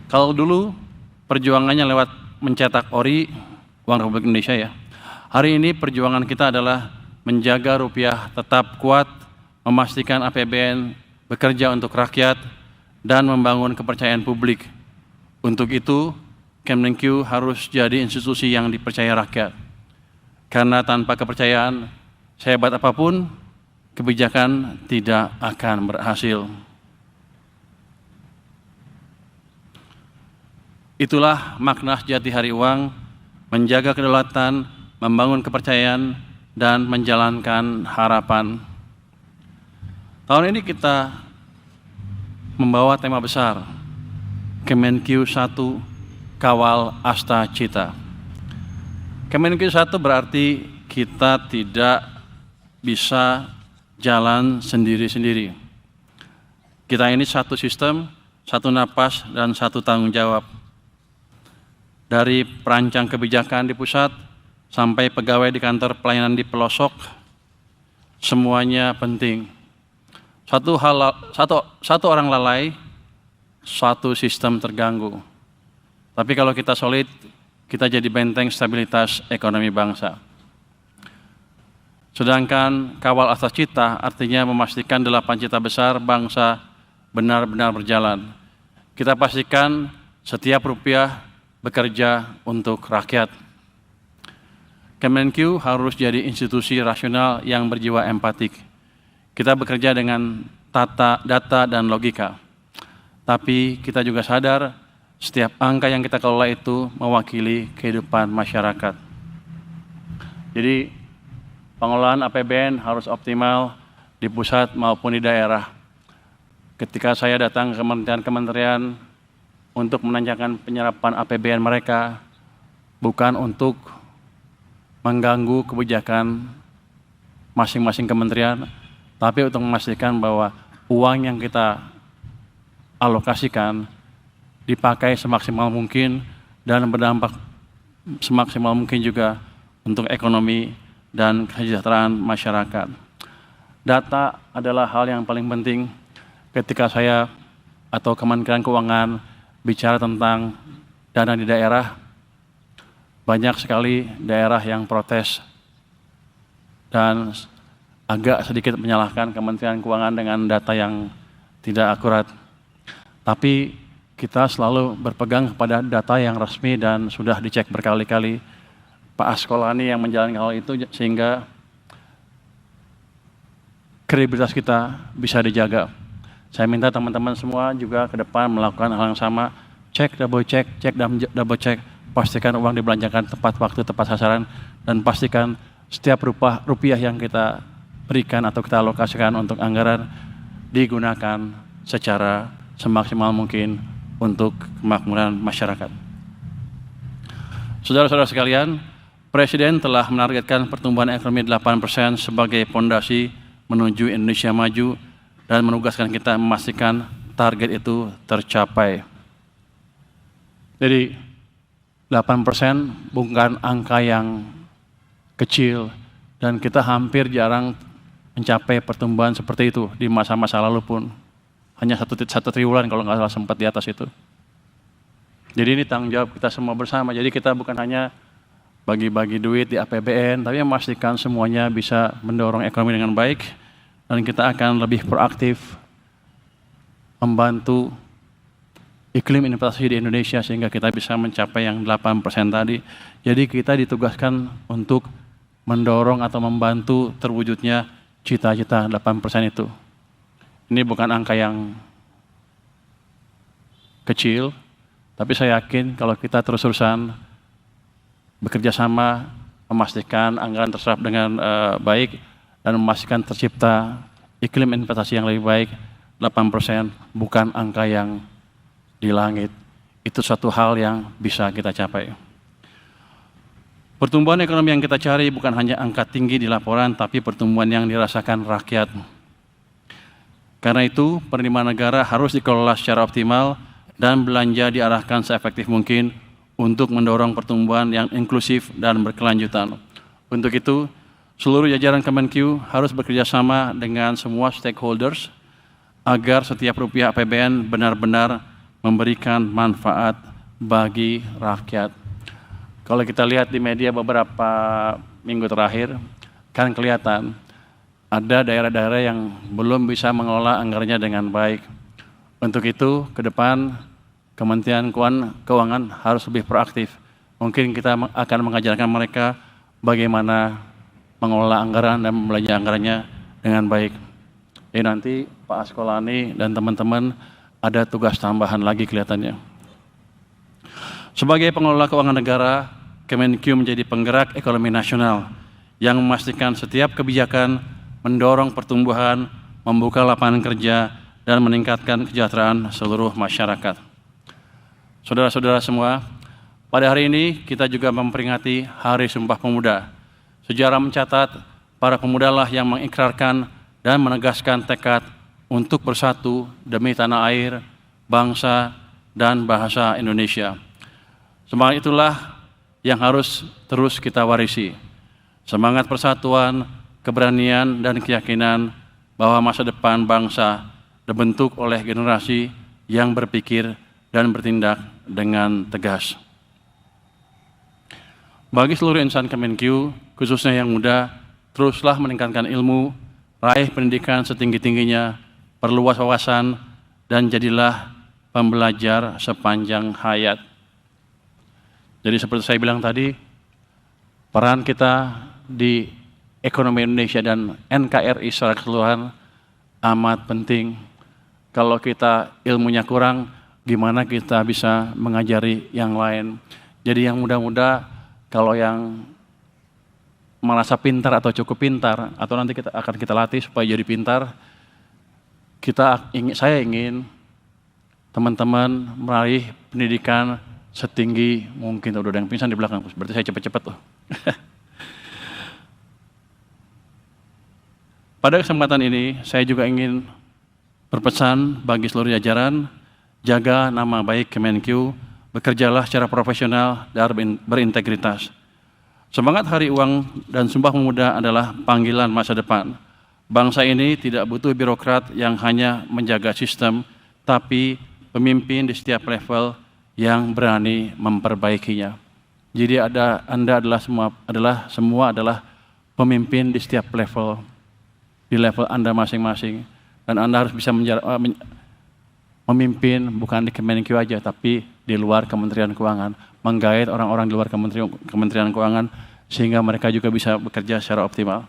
Kalau dulu perjuangannya lewat mencetak ori, uang Republik Indonesia ya. Hari ini perjuangan kita adalah menjaga rupiah tetap kuat, memastikan APBN bekerja untuk rakyat, dan membangun kepercayaan publik. Untuk itu, Kemenkyu harus jadi institusi yang dipercaya rakyat. Karena tanpa kepercayaan, sehebat apapun, kebijakan tidak akan berhasil. Itulah makna sejati Hari Uang, menjaga kedaulatan, membangun kepercayaan, dan menjalankan harapan. Tahun ini kita membawa tema besar, Kemenkyu 1, Kawal Asta Cita. Kemenkyu 1 berarti kita tidak bisa jalan sendiri-sendiri. Kita ini satu sistem, satu napas, dan satu tanggung jawab. Dari perancang kebijakan di pusat sampai pegawai di kantor pelayanan di pelosok, semuanya penting. Satu orang lalai, satu sistem terganggu. Tapi kalau kita solid, kita jadi benteng stabilitas ekonomi bangsa. Sedangkan kawal asta cita artinya memastikan 8 cita besar bangsa benar-benar berjalan. Kita pastikan setiap rupiah bekerja untuk rakyat. Kemenkyu harus jadi institusi rasional yang berjiwa empatik. Kita bekerja dengan data dan logika. Tapi kita juga sadar setiap angka yang kita kelola itu mewakili kehidupan masyarakat. Jadi pengelolaan APBN harus optimal di pusat maupun di daerah. Ketika saya datang ke kementerian untuk menanyakan penyerapan APBN mereka, bukan untuk mengganggu kebijakan masing-masing kementerian, tapi untuk memastikan bahwa uang yang kita alokasikan dipakai semaksimal mungkin dan berdampak semaksimal mungkin juga untuk ekonomi dan kesejahteraan masyarakat. Data adalah hal yang paling penting ketika saya atau Kementerian Keuangan bicara tentang dana di daerah. Banyak sekali daerah yang protes dan agak sedikit menyalahkan Kementerian Keuangan dengan data yang tidak akurat. Tapi kita selalu berpegang kepada data yang resmi dan sudah dicek berkali-kali Pak Askolani yang menjalankan hal itu, sehingga kredibilitas kita bisa dijaga. Saya minta teman-teman semua juga ke depan melakukan hal yang sama, cek, double check, pastikan uang dibelanjakan tepat waktu, tepat sasaran, dan pastikan setiap rupiah yang kita berikan atau kita alokasikan untuk anggaran digunakan secara semaksimal mungkin untuk kemakmuran masyarakat. Saudara-saudara sekalian, Presiden telah menargetkan pertumbuhan ekonomi 8% sebagai fondasi menuju Indonesia maju dan menugaskan kita memastikan target itu tercapai. Jadi 8% bukan angka yang kecil dan kita hampir jarang mencapai pertumbuhan seperti itu di masa-masa lalu pun. Hanya satu triwulan kalau nggak salah sempat di atas itu. Jadi ini tanggung jawab kita semua bersama. Jadi kita bukan hanya bagi-bagi duit di APBN, tapi memastikan semuanya bisa mendorong ekonomi dengan baik, dan kita akan lebih proaktif membantu iklim investasi di Indonesia sehingga kita bisa mencapai yang 8% tadi. Jadi kita ditugaskan untuk mendorong atau membantu terwujudnya cita-cita 8% itu. Ini bukan angka yang kecil, tapi saya yakin kalau kita terus-terusan bekerja sama, memastikan anggaran terserap dengan baik, dan memastikan tercipta iklim investasi yang lebih baik, 8% bukan angka yang di langit. Itu suatu hal yang bisa kita capai. Pertumbuhan ekonomi yang kita cari bukan hanya angka tinggi di laporan, tapi pertumbuhan yang dirasakan rakyat. Karena itu, penerimaan negara harus dikelola secara optimal dan belanja diarahkan seefektif mungkin untuk mendorong pertumbuhan yang inklusif dan berkelanjutan. Untuk itu, seluruh jajaran Kemenkyu harus bekerja sama dengan semua stakeholders agar setiap rupiah APBN benar-benar memberikan manfaat bagi rakyat. Kalau kita lihat di media beberapa minggu terakhir, kan kelihatan ada daerah-daerah yang belum bisa mengelola anggarannya dengan baik. Untuk itu, ke depan Kementerian Keuangan harus lebih proaktif. Mungkin kita akan mengajarkan mereka bagaimana mengelola anggaran dan membelanja anggarannya dengan baik. Jadi nanti Pak Askolani dan teman-teman ada tugas tambahan lagi kelihatannya. Sebagai pengelola keuangan negara, Kemenkyu menjadi penggerak ekonomi nasional yang memastikan setiap kebijakan mendorong pertumbuhan, membuka lapangan kerja, dan meningkatkan kesejahteraan seluruh masyarakat. Saudara-saudara semua, pada hari ini kita juga memperingati Hari Sumpah Pemuda. Sejarah mencatat para pemudalah yang mengikrarkan dan menegaskan tekad untuk bersatu demi tanah air, bangsa, dan bahasa Indonesia. Semangat itulah yang harus terus kita warisi. Semangat persatuan, keberanian, dan keyakinan bahwa masa depan bangsa dibentuk oleh generasi yang berpikir dan bertindak dengan tegas. Bagi seluruh insan Kemenkyu, khususnya yang muda, teruslah meningkatkan ilmu, raih pendidikan setinggi-tingginya, perluas wawasan, dan jadilah pembelajar sepanjang hayat. Jadi seperti saya bilang tadi, peran kita di ekonomi Indonesia dan NKRI secara keseluruhan amat penting. Kalau kita ilmunya kurang, gimana kita bisa mengajari yang lain. Jadi yang muda-muda, kalau yang merasa pintar atau cukup pintar, atau nanti akan kita latih supaya jadi pintar, saya ingin teman-teman meraih pendidikan setinggi mungkin. Udah ada yang pingsan di belakang, berarti saya cepet-cepet tuh. Pada kesempatan ini, saya juga ingin berpesan bagi seluruh jajaran, jaga nama baik Kemenkyu, bekerjalah secara profesional dan berintegritas. Semangat Hari Uang dan Sumpah Pemuda adalah panggilan masa depan. Bangsa ini tidak butuh birokrat yang hanya menjaga sistem, tapi pemimpin di setiap level yang berani memperbaikinya. Jadi Anda semua adalah pemimpin di setiap level, di level Anda masing-masing. Dan Anda harus bisa memimpin bukan di Kemenkyu aja, tapi di luar Kementerian Keuangan, menggait orang-orang di luar Kementerian Keuangan sehingga mereka juga bisa bekerja secara optimal.